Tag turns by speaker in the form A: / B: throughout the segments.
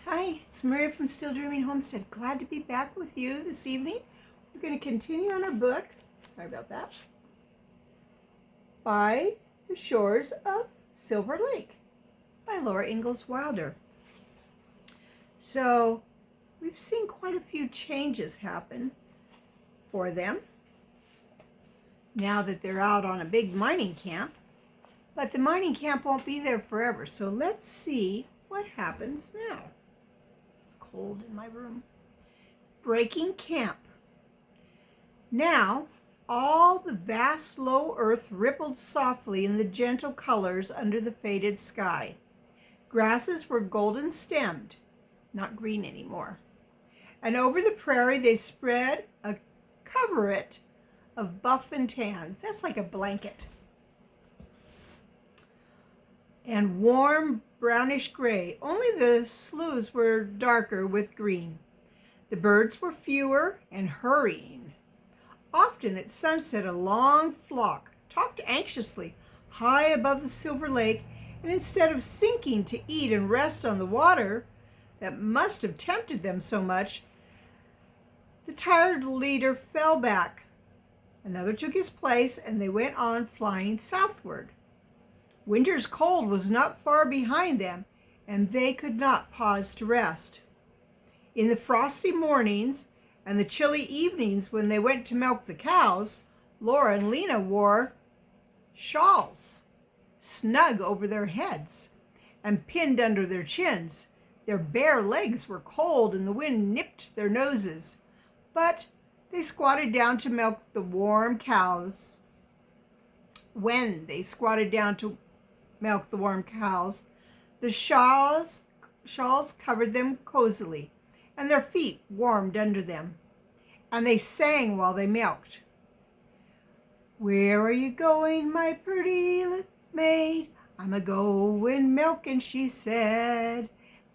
A: Hi, it's Maria from Still Dreaming Homestead. Glad to be back with you this evening. We're going to continue on our book, sorry about that, By the Shores of Silver Lake by Laura Ingalls Wilder. So we've seen quite a few changes happen for them now that they're out on a big mining camp. But the mining camp won't be there forever, so let's see what happens now. Cold in my room. Breaking camp. Now, all the vast low earth rippled softly in the gentle colors under the faded sky. Grasses were golden stemmed, not green anymore. And over the prairie they spread a coveret of buff and tan. That's like a blanket. And warm brownish gray. Only the sloughs were darker with green. The birds were fewer and hurrying. Often at sunset a long flock talked anxiously high above the silver lake, and instead of sinking to eat and rest on the water that must have tempted them so much, the tired leader fell back. Another took his place, and they went on flying southward. Winter's cold was not far behind them, and they could not pause to rest. In the frosty mornings and the chilly evenings when they went to milk the cows, Laura and Lena wore shawls, snug over their heads and pinned under their chins. Their bare legs were cold and the wind nipped their noses, but they squatted down to milk the warm cows. When they squatted down to milk the warm cows, the shawls covered them cozily, and their feet warmed under them, and they sang while they milked. "Where are you going, my pretty maid? I'm a-goin' milkin'," she said.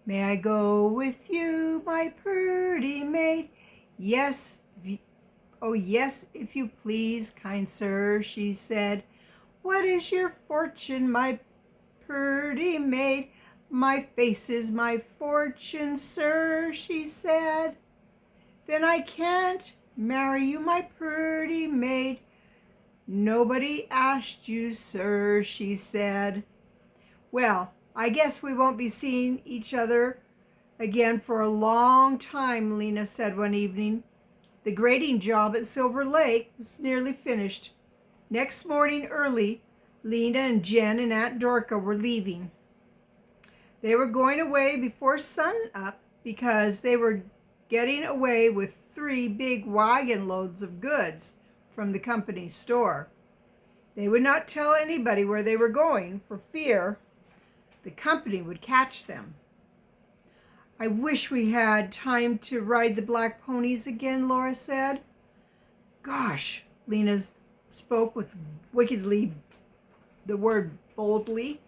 A: "May I go with you, my pretty maid?" "Yes, oh yes, if you please, kind sir," she said. "What is your fortune, my pretty maid?" "My face is my fortune, sir," she said. "Then I can't marry you, my pretty maid." "Nobody asked you, sir," she said. "Well, I guess we won't be seeing each other again for a long time," Lena said one evening. The grading job at Silver Lake was nearly finished. Next morning early, Lena and Jen and Aunt Dorca were leaving. They were going away before sun up because they were getting away with 3 big wagon loads of goods from the company store. They would not tell anybody where they were going for fear the company would catch them. "I wish we had time to ride the black ponies again," Laura said. "Gosh," Lena spoke with the word boldly.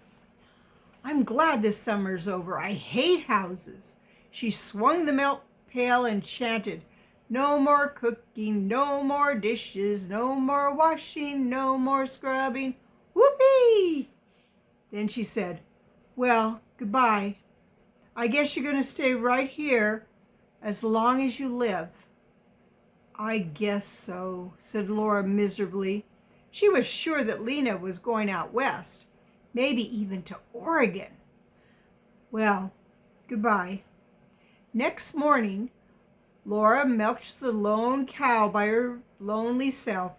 A: "I'm glad this summer's over. I hate houses." She swung the milk pail and chanted, "No more cooking, no more dishes, no more washing, no more scrubbing. Whoopee!" Then she said, "Well, goodbye. I guess you're going to stay right here as long as you live." "I guess so," said Laura miserably. She was sure that Lena was going out west, maybe even to Oregon. "Well, goodbye." Next morning, Laura milked the lone cow by her lonely self.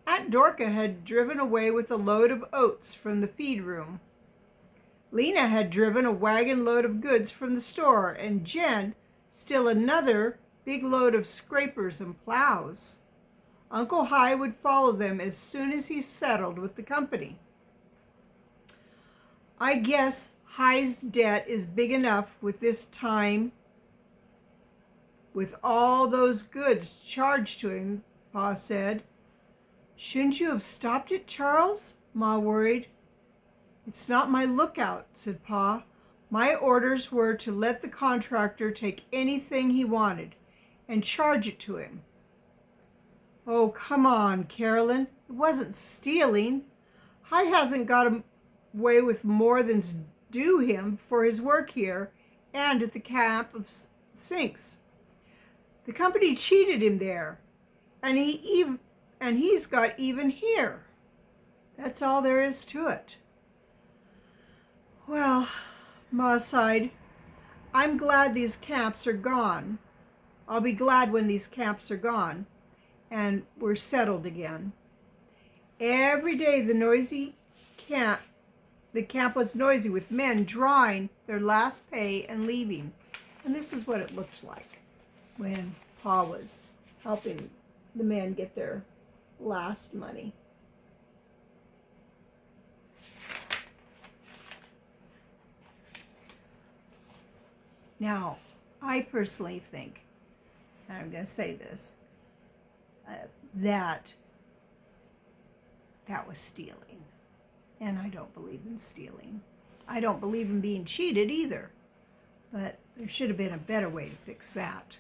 A: Aunt Dorca had driven away with a load of oats from the feed room. Lena had driven a wagon load of goods from the store, and Jen still another big load of scrapers and plows. Uncle Hi would follow them as soon as he settled with the company. "I guess Hi's debt is big enough with this time, with all those goods charged to him," Pa said. "Shouldn't you have stopped it, Charles?" Ma worried. "It's not my lookout," said Pa. "My orders were to let the contractor take anything he wanted and charge it to him." "Oh, come on, Carolyn. It wasn't stealing. Hi hasn't got away with more than's due him for his work here, and at the camp of Sinks. The company cheated him there, and he's got even here. That's all there is to it. Well, Ma sighed, I'm glad these camps are gone. I'll be glad when these camps are gone and we're settled again. Every day the camp was noisy with men drawing their last pay and leaving. And this is what it looked like when Pa was helping the men get their last money. Now, I personally think, and I'm going to say this, that was stealing. And I don't believe in stealing. I don't believe in being cheated either. But there should have been a better way to fix that.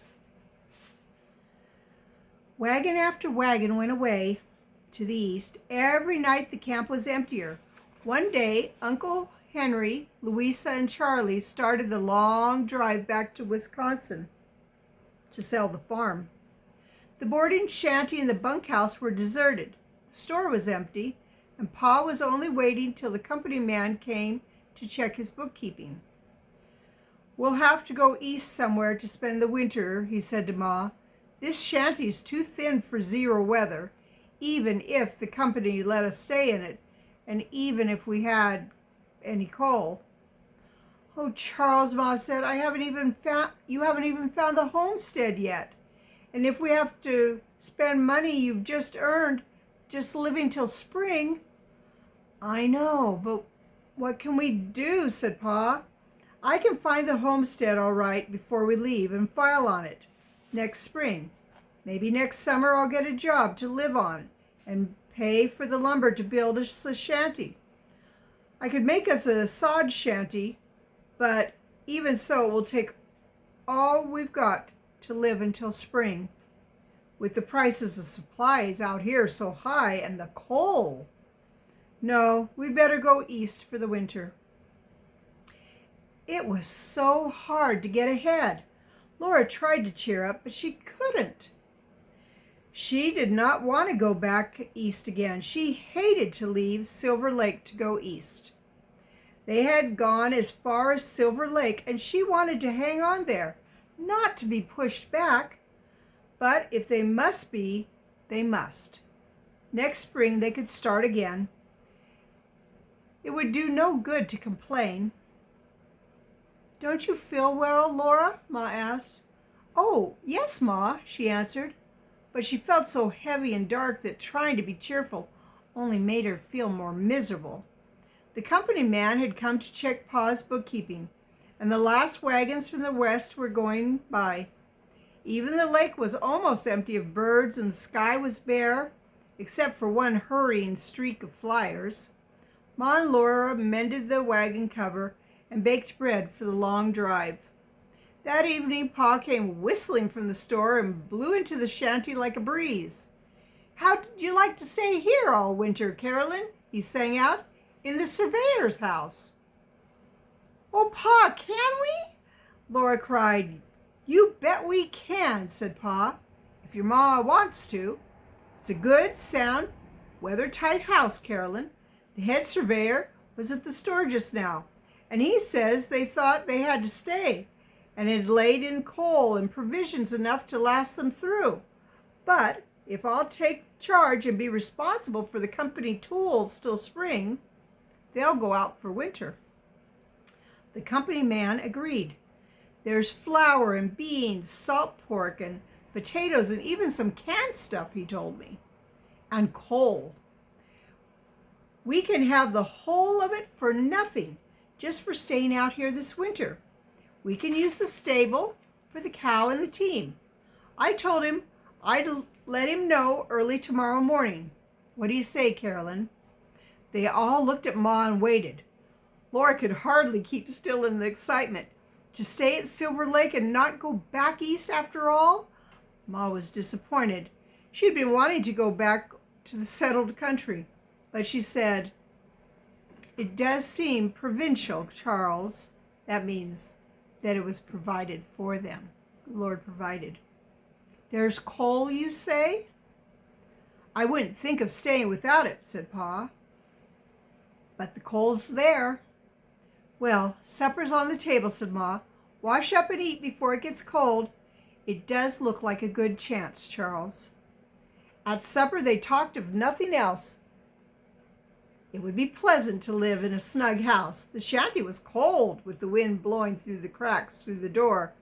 A: Wagon after wagon went away to the east. Every night the camp was emptier. One day, Uncle Henry, Louisa, and Charlie started the long drive back to Wisconsin to sell the farm. The boarding shanty and the bunkhouse were deserted. The store was empty, and Pa was only waiting till the company man came to check his bookkeeping. We'll have to go east somewhere to spend the winter, he said to Ma. This shanty's too thin for zero weather, even if the company let us stay in it, and even if we had any coal. Oh, Charles, Ma said, you haven't even found the homestead yet. And if we have to spend money you've just earned just living till spring. I know, but what can we do, said Pa. I can find the homestead all right before we leave and file on it next spring. Maybe next summer I'll get a job to live on and pay for the lumber to build us a shanty. I could make us a sod shanty, but even so, it will take all we've got to live until spring. With the prices of supplies out here so high and the coal. No, we'd better go east for the winter. It was so hard to get ahead. Laura tried to cheer up, but she couldn't. She did not want to go back east again. She hated to leave Silver Lake to go east. They had gone as far as Silver Lake, and she wanted to hang on there, not to be pushed back. But if they must be, they must. Next spring they could start again. It would do no good to complain. Don't you feel well, Laura? Ma asked. Oh, yes, Ma, she answered. But she felt so heavy and dark that trying to be cheerful only made her feel more miserable. The company man had come to check Pa's bookkeeping, and the last wagons from the west were going by. Even the lake was almost empty of birds, and the sky was bare, except for one hurrying streak of flyers. Ma and Laura mended the wagon cover and baked bread for the long drive. That evening, Pa came whistling from the store and blew into the shanty like a breeze. How'd you like to stay here all winter, Carolyn? He sang out. In the surveyor's house. Oh, Pa, can we? Laura cried. You bet we can, said Pa, if your Ma wants to. It's a good, sound, weather-tight house, Carolyn. The head surveyor was at the store just now, and he says they thought they had to stay, and had laid in coal and provisions enough to last them through. But if I'll take charge and be responsible for the company tools till spring, they'll go out for winter. The company man agreed. There's flour and beans, salt pork and potatoes, and even some canned stuff, he told me. And coal. We can have the whole of it for nothing, just for staying out here this winter. We can use the stable for the cow and the team. I told him I'd let him know early tomorrow morning. What do you say, Carolyn? They all looked at Ma and waited. Laura could hardly keep still in the excitement. To stay at Silver Lake and not go back east after all? Ma was disappointed. She had been wanting to go back to the settled country, but she said, It does seem provincial, Charles. That means that it was provided for them. The Lord provided. There's coal, you say? I wouldn't think of staying without it, said Pa. But the coal's there. Well, supper's on the table, said Ma. Wash up and eat before it gets cold. It does look like a good chance, Charles. At supper they talked of nothing else. It would be pleasant to live in a snug house. The shanty was cold, with the wind blowing through the cracks through the door,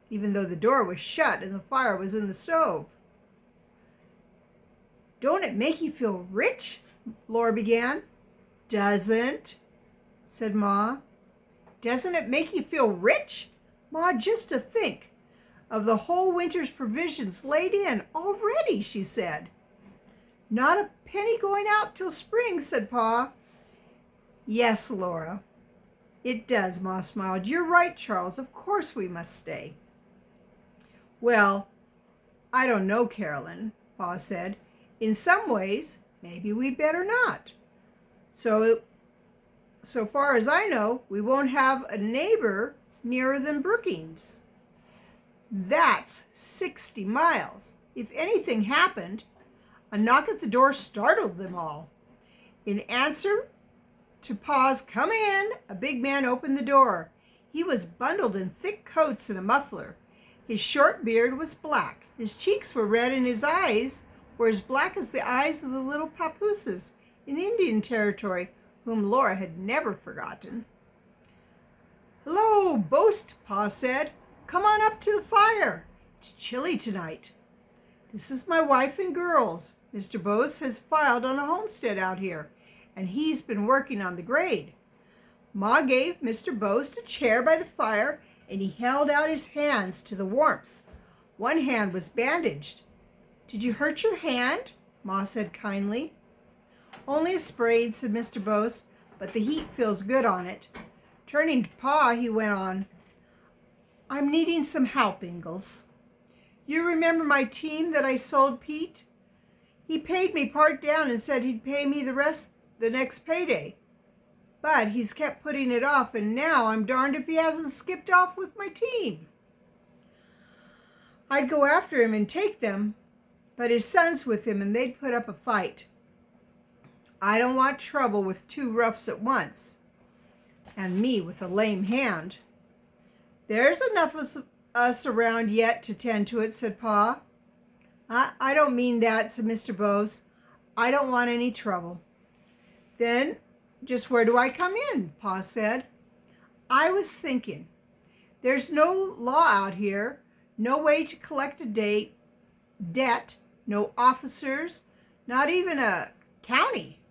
A: even though the door was shut and the fire was in the stove. Don't it make you feel rich? Laura began. Doesn't, said Ma. Doesn't it make you feel rich? Ma, just to think of the whole winter's provisions laid in already, she said. Not a penny going out till spring, said Pa. Yes, Laura, it does, Ma smiled. You're right, Charles. Of course we must stay. Well, I don't know, Carolyn, Pa said. In some ways, maybe we'd better not. So far as I know, we won't have a neighbor nearer than Brookings. That's 60 miles. If anything happened, a knock at the door startled them all. In answer to Pa's "Come in," a big man opened the door. He was bundled in thick coats and a muffler. His short beard was black. His cheeks were red and his eyes were as black as the eyes of the little papooses in Indian Territory, whom Laura had never forgotten. Hello, Boast, Pa said. Come on up to the fire. It's chilly tonight. This is my wife and girls. Mr. Boast has filed on a homestead out here, and he's been working on the grade. Ma gave Mr. Boast a chair by the fire, and he held out his hands to the warmth. One hand was bandaged. Did you hurt your hand? Ma said kindly. Only a sprain, said Mr. Boast, but the heat feels good on it. Turning to Pa, he went on, I'm needing some help, Ingles. You remember my team that I sold Pete? He paid me part down and said he'd pay me the rest the next payday. But he's kept putting it off, and now I'm darned if he hasn't skipped off with my team. I'd go after him and take them, but his son's with him and they'd put up a fight. I don't want trouble with two roughs at once, and me with a lame hand. There's enough of us around yet to tend to it, said Pa. I don't mean that, said Mr. Bose. I don't want any trouble. Then just where do I come in? Pa said. I was thinking, there's no law out here, no way to collect a debt, no officers, not even a county.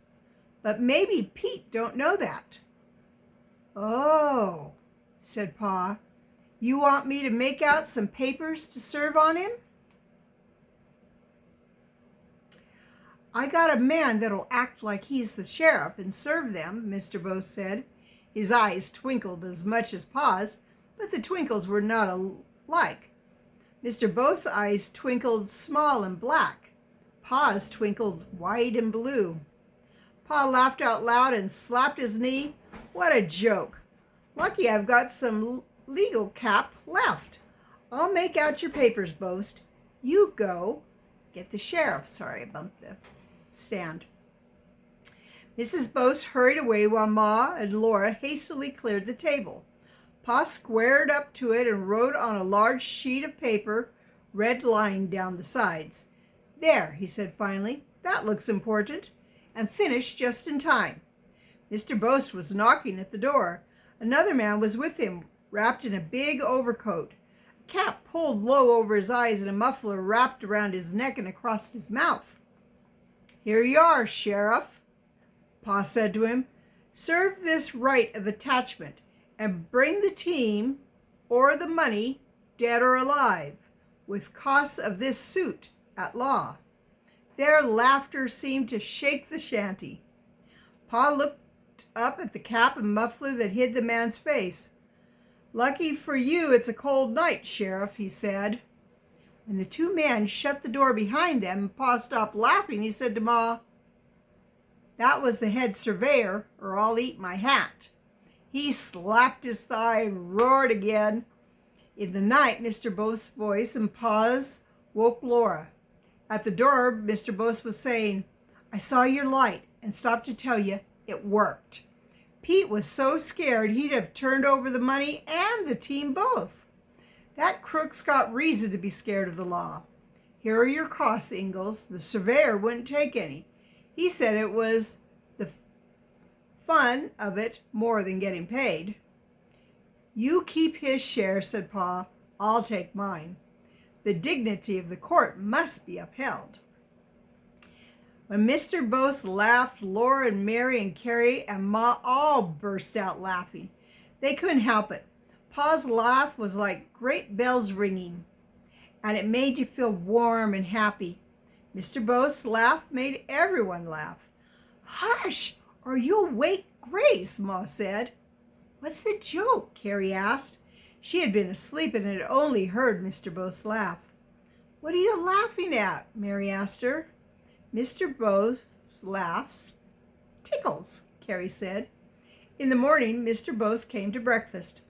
A: But maybe Pete don't know that. Oh, said Pa. You want me to make out some papers to serve on him? I got a man that'll act like he's the sheriff and serve them, Mr. Bose said. His eyes twinkled as much as Pa's, but the twinkles were not alike. Mr. Bose's eyes twinkled small and black. Pa's twinkled white and blue. Pa laughed out loud and slapped his knee. What a joke. Lucky I've got some legal cap left. I'll make out your papers, Boast. You go get the sheriff. Sorry, I bumped the stand. Mrs. Boast hurried away while Ma and Laura hastily cleared the table. Pa squared up to it and wrote on a large sheet of paper, red line down the sides. There, he said finally, that looks important, and finished just in time. Mr. Boast was knocking at the door. Another man was with him, wrapped in a big overcoat. A cap pulled low over his eyes and a muffler wrapped around his neck and across his mouth. Here you are, Sheriff, Pa said to him. Serve this right of attachment and bring the team or the money, dead or alive, with costs of this suit at law. Their laughter seemed to shake the shanty. Pa looked up at the cap and muffler that hid the man's face. Lucky for you it's a cold night, Sheriff, he said. When the two men shut the door behind them and Pa stopped laughing, he said to Ma, that was the head surveyor, or I'll eat my hat. He slapped his thigh and roared again. In the night, Mr. Boast's voice and pause woke Laura. At the door, Mr. Boast was saying, "I saw your light and stopped to tell you it worked." Pete was so scared he'd have turned over the money and the team both. That crook's got reason to be scared of the law. Here are your costs, Ingles. The surveyor wouldn't take any. He said it was the fun of it more than getting paid. You keep his share, said Pa. I'll take mine. The dignity of the court must be upheld. When Mr. Boast laughed, Laura and Mary and Carrie and Ma all burst out laughing. They couldn't help it. Pa's laugh was like great bells ringing, and it made you feel warm and happy. Mr. Boast's laugh made everyone laugh. "Hush, or you'll wake Grace," Ma said. "What's the joke?" Carrie asked. She had been asleep and had only heard Mr. Boast laugh. "What are you laughing at?" Mary asked her. "Mr. Boast laughs tickles," Carrie said. In the morning, Mr. Boast came to breakfast.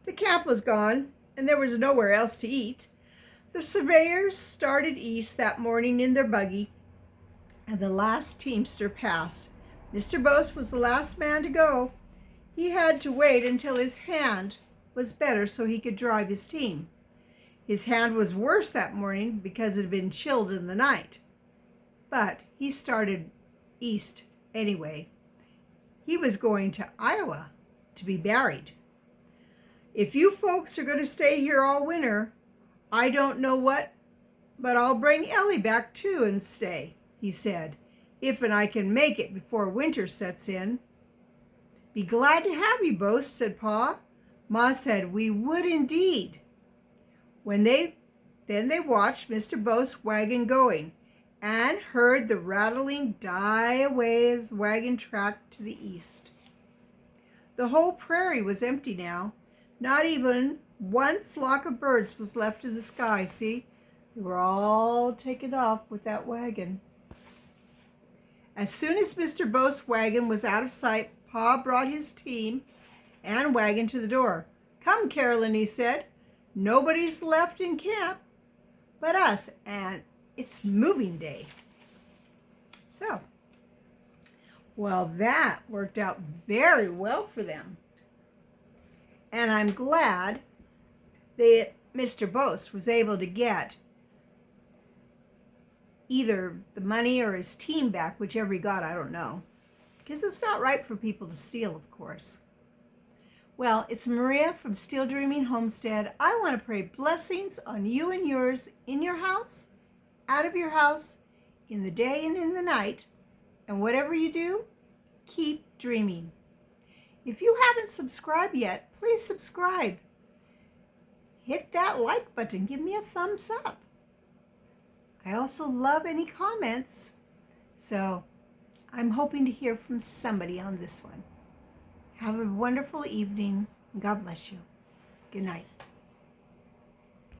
A: The camp was gone, and there was nowhere else to eat. The surveyors started east that morning in their buggy, and the last teamster passed. Mr. Boast was the last man to go. He had to wait until his hand was better so he could drive his team. His hand was worse that morning because it had been chilled in the night. But he started east anyway. He was going to Iowa to be buried. "If you folks are going to stay here all winter, I don't know what, but I'll bring Ellie back too and stay," he said, "if and I can make it before winter sets in." "Be glad to have you, Boast," said Pa. Ma said we would indeed. Then they watched Mr. Boast's wagon going and heard the rattling die away as the wagon tracked to the east. The whole prairie was empty now. Not even one flock of birds was left in the sky. See, they were all taken off with that wagon. As soon as Mr. Boast's wagon was out of sight, Pa brought his team and wagon to the door. "Come, Carolyn," he said. "Nobody's left in camp but us, and it's moving day." So, well, that worked out very well for them. And I'm glad that Mr. Boast was able to get either the money or his team back, whichever he got, I don't know. Because it's not right for people to steal, of course. Well, it's Maria from Still Dreaming Homestead. I want to pray blessings on you and yours in your house, out of your house, in the day and in the night. And whatever you do, keep dreaming. If you haven't subscribed yet, please subscribe. Hit that like button. Give me a thumbs up. I also love any comments. So I'm hoping to hear from somebody on this one. Have a wonderful evening. God bless you. Good night.